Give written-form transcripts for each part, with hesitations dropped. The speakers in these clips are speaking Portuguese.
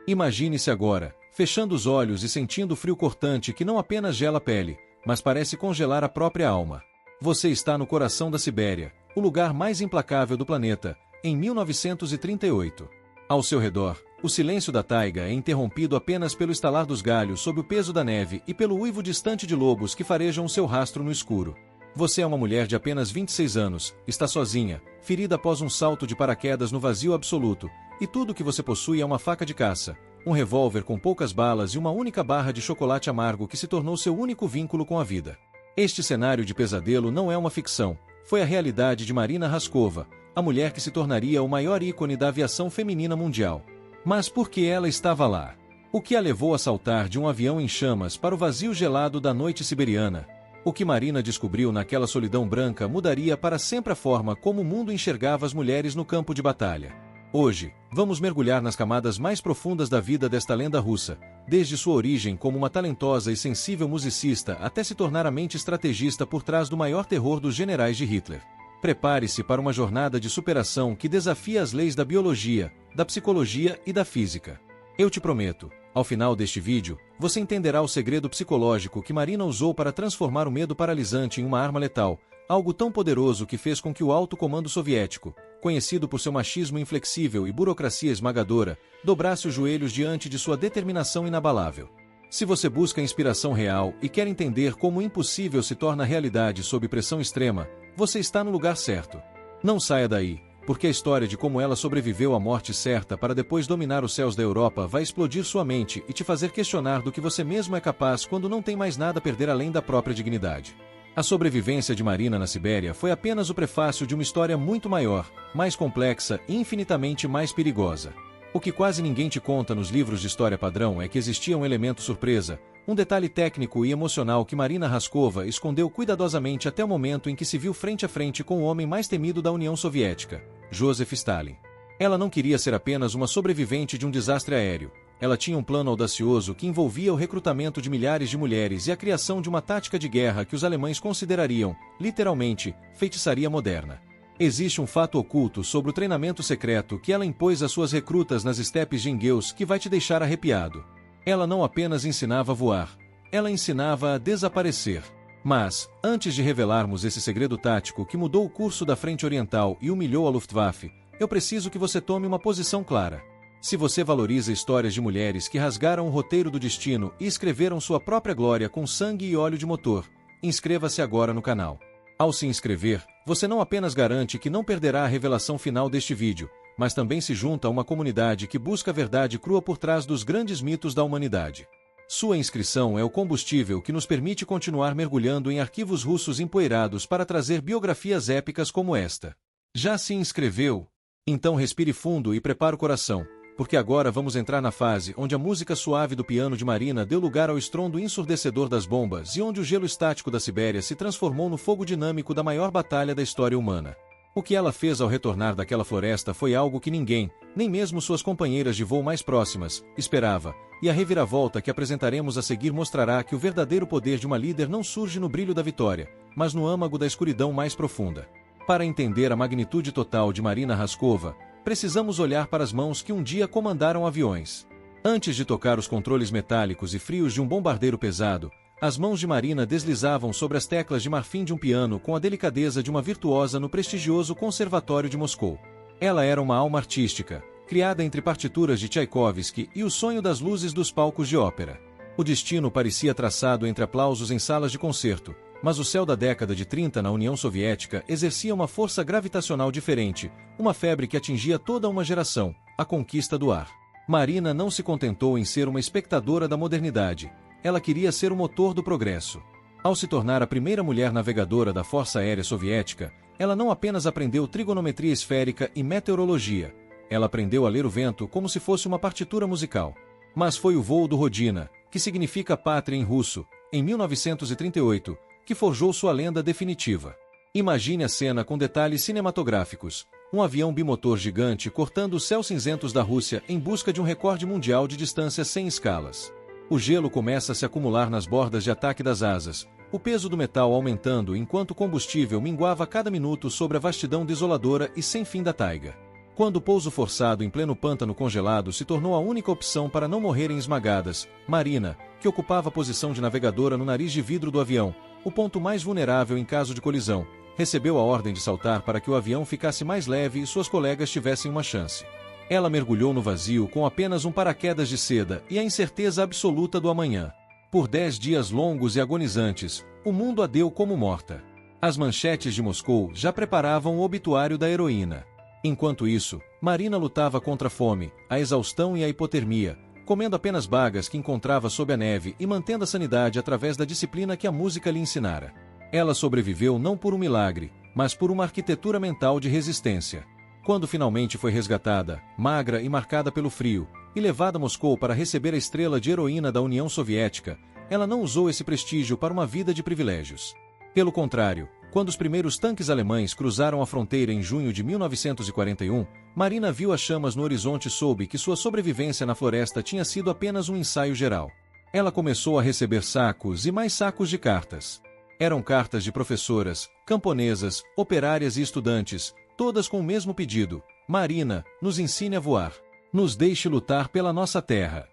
Imagine-se agora, fechando os olhos e sentindo o frio cortante que não apenas gela a pele, mas parece congelar a própria alma. Você está no coração da Sibéria, o lugar mais implacável do planeta, em 1938. Ao seu redor, o silêncio da taiga é interrompido apenas pelo estalar dos galhos sob o peso da neve e pelo uivo distante de lobos que farejam o seu rastro no escuro. Você é uma mulher de apenas 26 anos, está sozinha, ferida após um salto de paraquedas no vazio absoluto, e tudo o que você possui é uma faca de caça, um revólver com poucas balas e uma única barra de chocolate amargo que se tornou seu único vínculo com a vida. Este cenário de pesadelo não é uma ficção, foi a realidade de Marina Raskova, a mulher que se tornaria o maior ícone da aviação feminina mundial. Mas por que ela estava lá? O que a levou a saltar de um avião em chamas para o vazio gelado da noite siberiana? O que Marina descobriu naquela solidão branca mudaria para sempre a forma como o mundo enxergava as mulheres no campo de batalha. Hoje, vamos mergulhar nas camadas mais profundas da vida desta lenda russa, desde sua origem como uma talentosa e sensível musicista até se tornar a mente estrategista por trás do maior terror dos generais de Hitler. Prepare-se para uma jornada de superação que desafia as leis da biologia, da psicologia e da física. Eu te prometo, ao final deste vídeo, você entenderá o segredo psicológico que Marina usou para transformar o medo paralisante em uma arma letal, algo tão poderoso que fez com que o alto comando soviético, conhecido por seu machismo inflexível e burocracia esmagadora, dobrasse os joelhos diante de sua determinação inabalável. Se você busca inspiração real e quer entender como o impossível se torna realidade sob pressão extrema, você está no lugar certo. Não saia daí, porque a história de como ela sobreviveu à morte certa para depois dominar os céus da Europa vai explodir sua mente e te fazer questionar do que você mesmo é capaz quando não tem mais nada a perder além da própria dignidade. A sobrevivência de Marina na Sibéria foi apenas o prefácio de uma história muito maior, mais complexa e infinitamente mais perigosa. O que quase ninguém te conta nos livros de história padrão é que existia um elemento surpresa, um detalhe técnico e emocional que Marina Raskova escondeu cuidadosamente até o momento em que se viu frente a frente com o homem mais temido da União Soviética, Joseph Stalin. Ela não queria ser apenas uma sobrevivente de um desastre aéreo. Ela tinha um plano audacioso que envolvia o recrutamento de milhares de mulheres e a criação de uma tática de guerra que os alemães considerariam, literalmente, feitiçaria moderna. Existe um fato oculto sobre o treinamento secreto que ela impôs às suas recrutas nas estepes de Ingeus que vai te deixar arrepiado. Ela não apenas ensinava a voar, ela ensinava a desaparecer. Mas, antes de revelarmos esse segredo tático que mudou o curso da Frente Oriental e humilhou a Luftwaffe, eu preciso que você tome uma posição clara. Se você valoriza histórias de mulheres que rasgaram o roteiro do destino e escreveram sua própria glória com sangue e óleo de motor, inscreva-se agora no canal. Ao se inscrever, você não apenas garante que não perderá a revelação final deste vídeo, mas também se junta a uma comunidade que busca a verdade crua por trás dos grandes mitos da humanidade. Sua inscrição é o combustível que nos permite continuar mergulhando em arquivos russos empoeirados para trazer biografias épicas como esta. Já se inscreveu? Então respire fundo e prepare o coração, porque agora vamos entrar na fase onde a música suave do piano de Marina deu lugar ao estrondo ensurdecedor das bombas e onde o gelo estático da Sibéria se transformou no fogo dinâmico da maior batalha da história humana. O que ela fez ao retornar daquela floresta foi algo que ninguém, nem mesmo suas companheiras de voo mais próximas, esperava, e a reviravolta que apresentaremos a seguir mostrará que o verdadeiro poder de uma líder não surge no brilho da vitória, mas no âmago da escuridão mais profunda. Para entender a magnitude total de Marina Raskova, precisamos olhar para as mãos que um dia comandaram aviões. Antes de tocar os controles metálicos e frios de um bombardeiro pesado, as mãos de Marina deslizavam sobre as teclas de marfim de um piano com a delicadeza de uma virtuosa no prestigioso Conservatório de Moscou. Ela era uma alma artística, criada entre partituras de Tchaikovsky e o sonho das luzes dos palcos de ópera. O destino parecia traçado entre aplausos em salas de concerto, mas o céu da década de 30 na União Soviética exercia uma força gravitacional diferente, uma febre que atingia toda uma geração, a conquista do ar. Marina não se contentou em ser uma espectadora da modernidade, ela queria ser o motor do progresso. Ao se tornar a primeira mulher navegadora da Força Aérea Soviética, ela não apenas aprendeu trigonometria esférica e meteorologia, ela aprendeu a ler o vento como se fosse uma partitura musical. Mas foi o voo do Rodina, que significa pátria em russo, em 1938, que forjou sua lenda definitiva. Imagine a cena com detalhes cinematográficos, um avião bimotor gigante cortando os céus cinzentos da Rússia em busca de um recorde mundial de distância sem escalas. O gelo começa a se acumular nas bordas de ataque das asas, o peso do metal aumentando enquanto o combustível minguava a cada minuto sobre a vastidão desoladora e sem fim da taiga. Quando o pouso forçado em pleno pântano congelado se tornou a única opção para não morrerem esmagadas, Marina, que ocupava a posição de navegadora no nariz de vidro do avião, o ponto mais vulnerável em caso de colisão, recebeu a ordem de saltar para que o avião ficasse mais leve e suas colegas tivessem uma chance. Ela mergulhou no vazio com apenas um paraquedas de seda e a incerteza absoluta do amanhã. Por 10 dias longos e agonizantes, o mundo a deu como morta. As manchetes de Moscou já preparavam o obituário da heroína. Enquanto isso, Marina lutava contra a fome, a exaustão e a hipotermia, comendo apenas bagas que encontrava sob a neve e mantendo a sanidade através da disciplina que a música lhe ensinara. Ela sobreviveu não por um milagre, mas por uma arquitetura mental de resistência. Quando finalmente foi resgatada, magra e marcada pelo frio, e levada a Moscou para receber a estrela de heroína da União Soviética, ela não usou esse prestígio para uma vida de privilégios. Pelo contrário, quando os primeiros tanques alemães cruzaram a fronteira em junho de 1941, Marina viu as chamas no horizonte e soube que sua sobrevivência na floresta tinha sido apenas um ensaio geral. Ela começou a receber sacos e mais sacos de cartas. Eram cartas de professoras, camponesas, operárias e estudantes, todas com o mesmo pedido: Marina, nos ensine a voar. Nos deixe lutar pela nossa terra.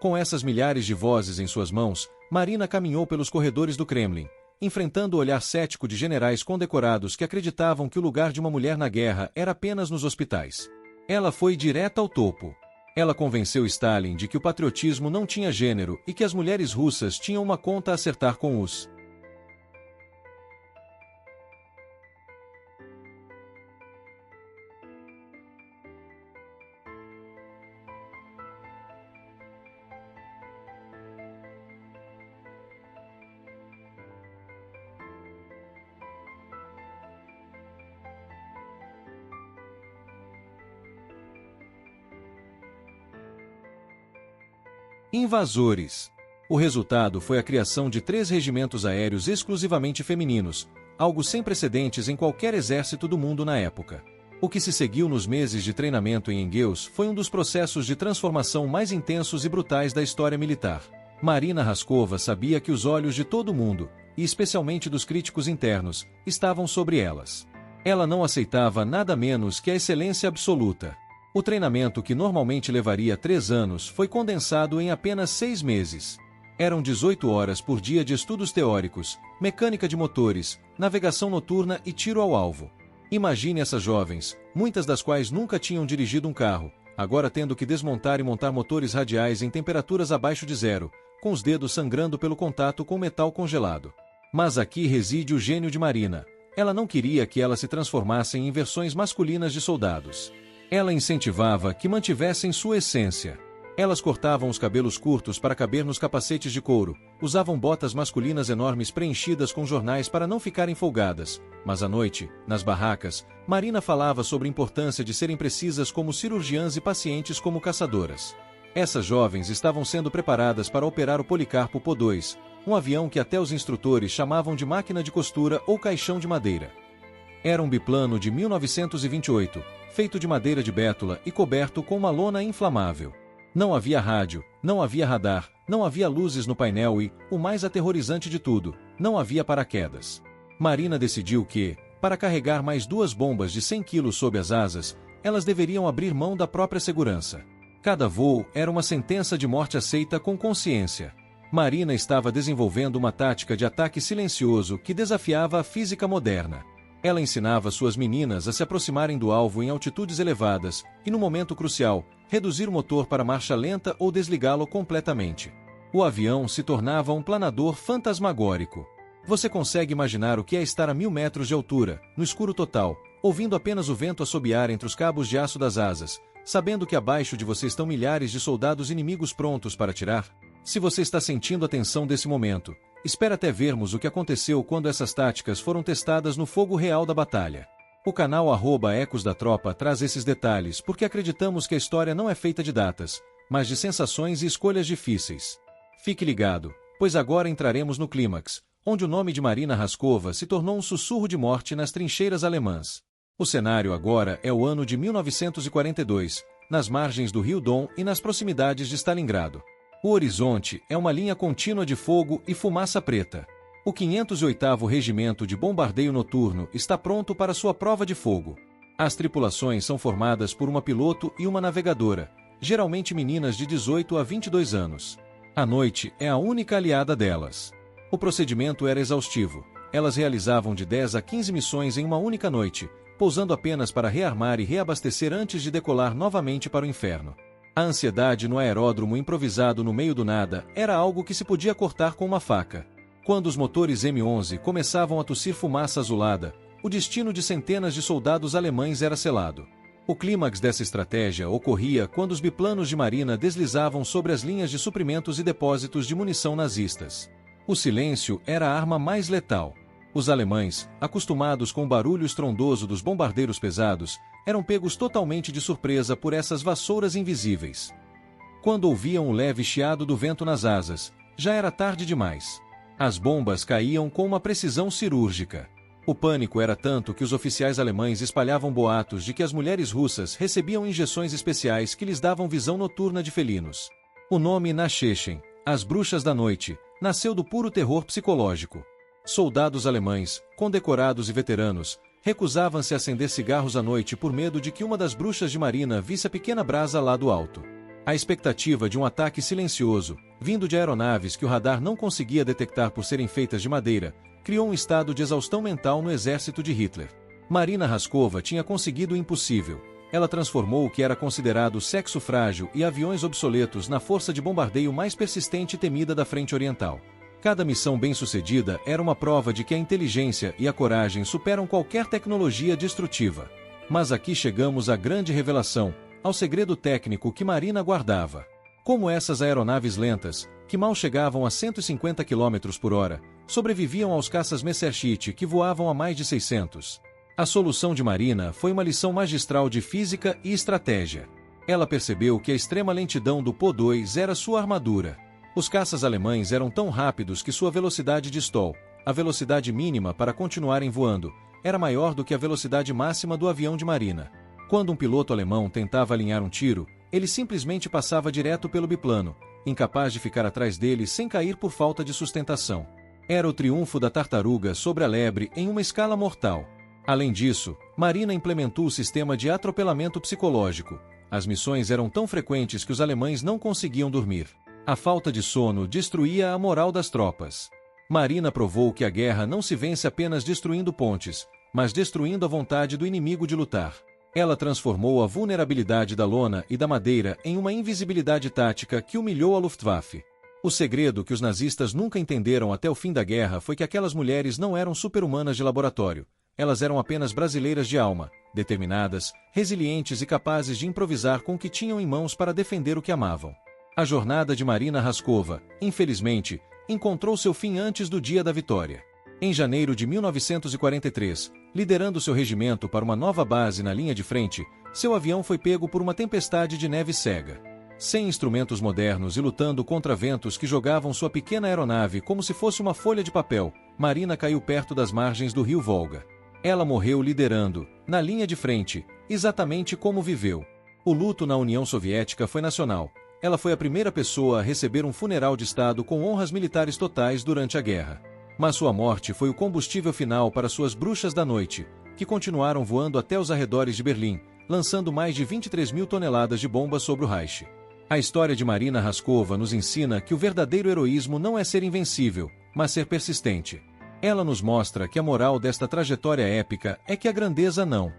Com essas milhares de vozes em suas mãos, Marina caminhou pelos corredores do Kremlin, enfrentando o olhar cético de generais condecorados que acreditavam que o lugar de uma mulher na guerra era apenas nos hospitais. Ela foi direta ao topo. Ela convenceu Stalin de que o patriotismo não tinha gênero e que as mulheres russas tinham uma conta a acertar com os invasores. O resultado foi a criação de 3 regimentos aéreos exclusivamente femininos, algo sem precedentes em qualquer exército do mundo na época. O que se seguiu nos meses de treinamento em Engels foi um dos processos de transformação mais intensos e brutais da história militar. Marina Raskova sabia que os olhos de todo mundo, e especialmente dos críticos internos, estavam sobre elas. Ela não aceitava nada menos que a excelência absoluta. O treinamento, que normalmente levaria 3 anos, foi condensado em apenas 6 meses. Eram 18 horas por dia de estudos teóricos, mecânica de motores, navegação noturna e tiro ao alvo. Imagine essas jovens, muitas das quais nunca tinham dirigido um carro, agora tendo que desmontar e montar motores radiais em temperaturas abaixo de zero, com os dedos sangrando pelo contato com metal congelado. Mas aqui reside o gênio de Marina. Ela não queria que elas se transformassem em versões masculinas de soldados. Ela incentivava que mantivessem sua essência. Elas cortavam os cabelos curtos para caber nos capacetes de couro, usavam botas masculinas enormes preenchidas com jornais para não ficarem folgadas, mas à noite, nas barracas, Marina falava sobre a importância de serem precisas como cirurgiãs e pacientes como caçadoras. Essas jovens estavam sendo preparadas para operar o Policarpo Po-2, um avião que até os instrutores chamavam de máquina de costura ou caixão de madeira. Era um biplano de 1928, feito de madeira de bétula e coberto com uma lona inflamável. Não havia rádio, não havia radar, não havia luzes no painel e, o mais aterrorizante de tudo, não havia paraquedas. Marina decidiu que, para carregar mais 2 bombas de 100 quilos sob as asas, elas deveriam abrir mão da própria segurança. Cada voo era uma sentença de morte aceita com consciência. Marina estava desenvolvendo uma tática de ataque silencioso que desafiava a física moderna. Ela ensinava suas meninas a se aproximarem do alvo em altitudes elevadas e, no momento crucial, reduzir o motor para marcha lenta ou desligá-lo completamente. O avião se tornava um planador fantasmagórico. Você consegue imaginar o que é estar a 1000 metros de altura, no escuro total, ouvindo apenas o vento assobiar entre os cabos de aço das asas, sabendo que abaixo de você estão milhares de soldados inimigos prontos para atirar? Se você está sentindo a tensão desse momento, espera até vermos o que aconteceu quando essas táticas foram testadas no fogo real da batalha. O canal @Ecos da Tropa traz esses detalhes porque acreditamos que a história não é feita de datas, mas de sensações e escolhas difíceis. Fique ligado, pois agora entraremos no clímax, onde o nome de Marina Raskova se tornou um sussurro de morte nas trincheiras alemãs. O cenário agora é o ano de 1942, nas margens do rio Don e nas proximidades de Stalingrado. O horizonte é uma linha contínua de fogo e fumaça preta. O 508º Regimento de Bombardeio Noturno está pronto para sua prova de fogo. As tripulações são formadas por uma piloto e uma navegadora, geralmente meninas de 18 a 22 anos. A noite é a única aliada delas. O procedimento era exaustivo. Elas realizavam de 10 a 15 missões em uma única noite, pousando apenas para rearmar e reabastecer antes de decolar novamente para o inferno. A ansiedade no aeródromo improvisado no meio do nada era algo que se podia cortar com uma faca. Quando os motores M11 começavam a tossir fumaça azulada, o destino de centenas de soldados alemães era selado. O clímax dessa estratégia ocorria quando os biplanos de marina deslizavam sobre as linhas de suprimentos e depósitos de munição nazistas. O silêncio era a arma mais letal. Os alemães, acostumados com o barulho estrondoso dos bombardeiros pesados, eram pegos totalmente de surpresa por essas vassouras invisíveis. Quando ouviam o leve chiado do vento nas asas, já era tarde demais. As bombas caíam com uma precisão cirúrgica. O pânico era tanto que os oficiais alemães espalhavam boatos de que as mulheres russas recebiam injeções especiais que lhes davam visão noturna de felinos. O nome Nachechen, as bruxas da noite, nasceu do puro terror psicológico. Soldados alemães, condecorados e veteranos, recusavam-se a acender cigarros à noite por medo de que uma das bruxas de marina visse a pequena brasa lá do alto. A expectativa de um ataque silencioso, vindo de aeronaves que o radar não conseguia detectar por serem feitas de madeira, criou um estado de exaustão mental no exército de Hitler. Marina Raskova tinha conseguido o impossível. Ela transformou o que era considerado sexo frágil e aviões obsoletos na força de bombardeio mais persistente e temida da frente oriental. Cada missão bem-sucedida era uma prova de que a inteligência e a coragem superam qualquer tecnologia destrutiva. Mas aqui chegamos à grande revelação, ao segredo técnico que Marina guardava. Como essas aeronaves lentas, que mal chegavam a 150 km por hora, sobreviviam aos caças Messerschmitt que voavam a mais de 600. A solução de Marina foi uma lição magistral de física e estratégia. Ela percebeu que a extrema lentidão do Po-2 era sua armadura. Os caças alemães eram tão rápidos que sua velocidade de stall, a velocidade mínima para continuarem voando, era maior do que a velocidade máxima do avião de marina. Quando um piloto alemão tentava alinhar um tiro, ele simplesmente passava direto pelo biplano, incapaz de ficar atrás dele sem cair por falta de sustentação. Era o triunfo da tartaruga sobre a lebre em uma escala mortal. Além disso, Marina implementou o sistema de atropelamento psicológico. As missões eram tão frequentes que os alemães não conseguiam dormir. A falta de sono destruía a moral das tropas. Marina provou que a guerra não se vence apenas destruindo pontes, mas destruindo a vontade do inimigo de lutar. Ela transformou a vulnerabilidade da lona e da madeira em uma invisibilidade tática que humilhou a Luftwaffe. O segredo que os nazistas nunca entenderam até o fim da guerra foi que aquelas mulheres não eram super-humanas de laboratório. Elas eram apenas brasileiras de alma, determinadas, resilientes e capazes de improvisar com o que tinham em mãos para defender o que amavam. A jornada de Marina Raskova, infelizmente, encontrou seu fim antes do dia da vitória. Em janeiro de 1943, liderando seu regimento para uma nova base na linha de frente, seu avião foi pego por uma tempestade de neve cega. Sem instrumentos modernos e lutando contra ventos que jogavam sua pequena aeronave como se fosse uma folha de papel, Marina caiu perto das margens do rio Volga. Ela morreu liderando, na linha de frente, exatamente como viveu. O luto na União Soviética foi nacional. Ela foi a primeira pessoa a receber um funeral de Estado com honras militares totais durante a guerra. Mas sua morte foi o combustível final para suas bruxas da noite, que continuaram voando até os arredores de Berlim, lançando mais de 23 mil toneladas de bombas sobre o Reich. A história de Marina Raskova nos ensina que o verdadeiro heroísmo não é ser invencível, mas ser persistente. Ela nos mostra que a moral desta trajetória épica é que a grandeza não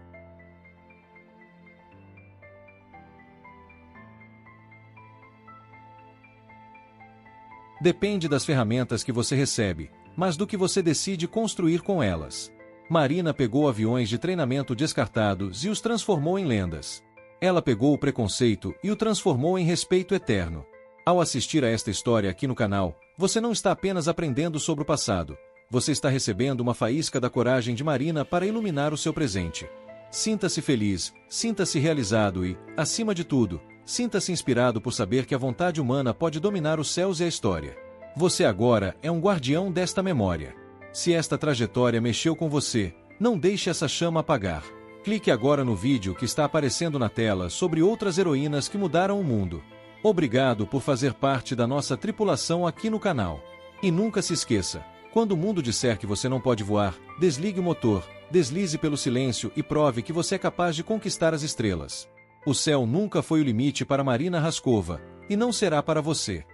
depende das ferramentas que você recebe, mas do que você decide construir com elas. Marina pegou aviões de treinamento descartados e os transformou em lendas. Ela pegou o preconceito e o transformou em respeito eterno. Ao assistir a esta história aqui no canal, você não está apenas aprendendo sobre o passado, você está recebendo uma faísca da coragem de Marina para iluminar o seu presente. Sinta-se feliz, sinta-se realizado e, acima de tudo, sinta-se inspirado por saber que a vontade humana pode dominar os céus e a história. Você agora é um guardião desta memória. Se esta trajetória mexeu com você, não deixe essa chama apagar. Clique agora no vídeo que está aparecendo na tela sobre outras heroínas que mudaram o mundo. Obrigado por fazer parte da nossa tripulação aqui no canal. E nunca se esqueça, quando o mundo disser que você não pode voar, desligue o motor, Deslize pelo silêncio e prove que você é capaz de conquistar as estrelas. O céu nunca foi o limite para Marina Raskova, e não será para você.